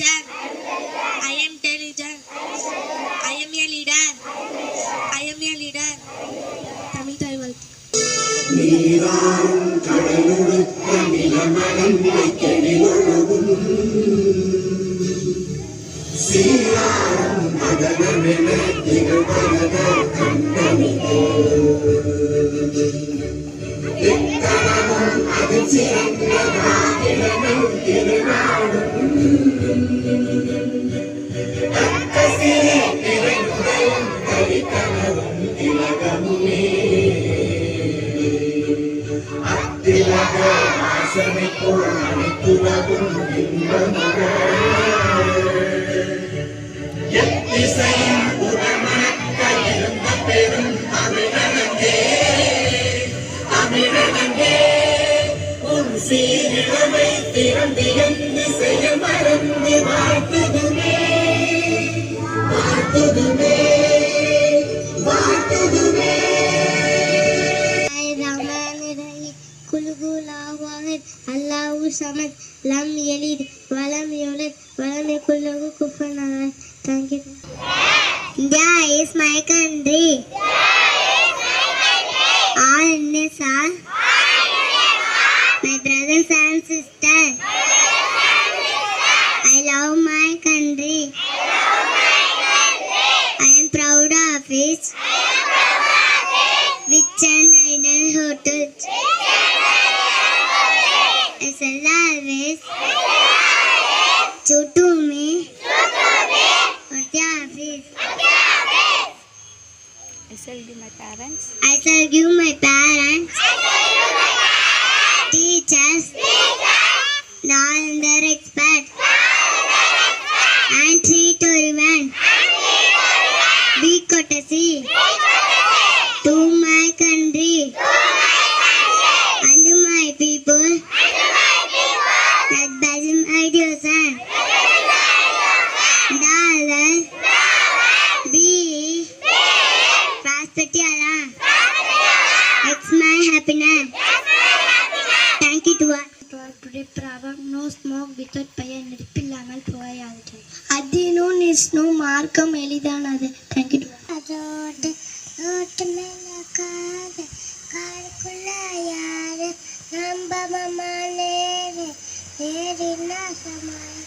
intelligent. I am intelligent. I am a leader. I am a leader. Tamil தாய் வாழ்த்து. நீராறும் கடலுடுத்த நிலமடங்கை கெளிவொழுகும் சீராறும் மதனமென திகழ்வத கண்டமிகே எத்தனமும் அதில் சிறந்ததாகிடனும் திருநாடும் அக்கசிலே நிறைநுதலும் கலிக்கனவும் திலகமுமே அத்திலக வாசனை போல் அனைத்துலகும் இன்பமுக எத்திசையும் புறமணக்க இருந்த பெரும் தமிழனங்கே தமிழனங்கே உன் சீரிழமை திறந்து என் திசைய மறந்து வாழ்த்துதுமே வாழ்த்துதுமே வாழ்த்துதுமே Allahu Samad Lam Yalid Walam Yulad Walam Yakul Lahu Kufuwan Ahad. Thank you. India is my country. All Indians are my brothers and sisters. I love my country. I am proud of it. Rich and idle hotels. I shall always true to me for the office. I shall give my parents. I shall give my parents, teachers, all their respect, and treat everyone. Be courtesy to my country and my people. That Basim ideas and dollar be prosperity Allah. It's my happiness. Thank you to all. Today proverb no smoke without fire நெருப்பில்லாமல் புகையாது. அதினும் நிஷ்ணு மார்க்கம் எளிதானது. Thank you to all. அதோடு ஓட்டு மேலக்காத காருக்குள்ள யாரு நம்பமானே நேரினா சமாளி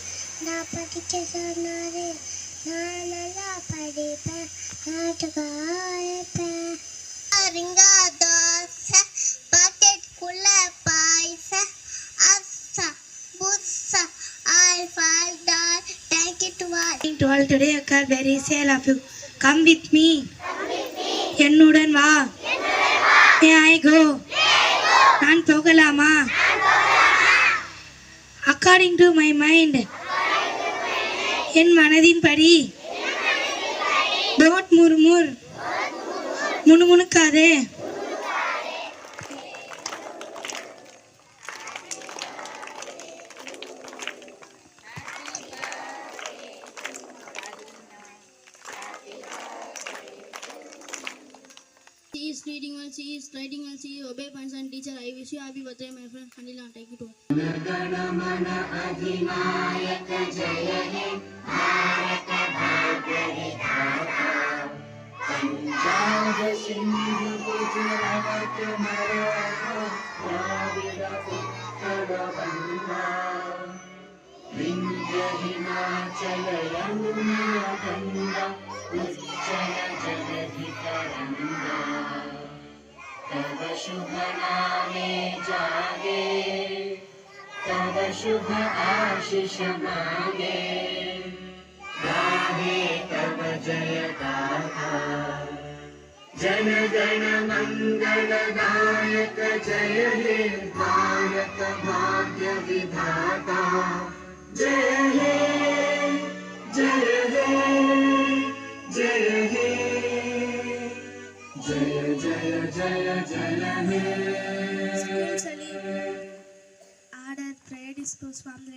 நான் படிக்க சொன்னாரு நான் நல்லா படிப்பேன் நாட்டுக்காயப்பேன் அரிங்கா தோசை பாக்கெட்டுக்குள்ள பாய்ச அஸ்ஸா புஸ்ஸா all fall tall take it what to all today occur very sale of you come with me என்னுடன் வா may I go நான் போகலாமா according to my mind என் மனதின் படி don't murmur முணுமுணுக்காதே She is reading well, she is writing well, she obey parents and teacher. I wish you happy birthday, my friend. Kanila, take it one. Ganamana Adhinayaka Jaya He Bharata Bhagya Vidhata Punjab Sindhu Gujarat Maratha Dravida Uttara Banga Vindhya Himachala Yamuna Ganga Ujjala Jagadhi Taranga तब शुभ नामे जागे तब शुभ आशीष मांगे गाहे तब जय गाथा जन गण मंगल दायक जय हे भारत भाग्य विधाता जय हे जय हे जय हे जय जय जय जय हे. Order prayer disposed from the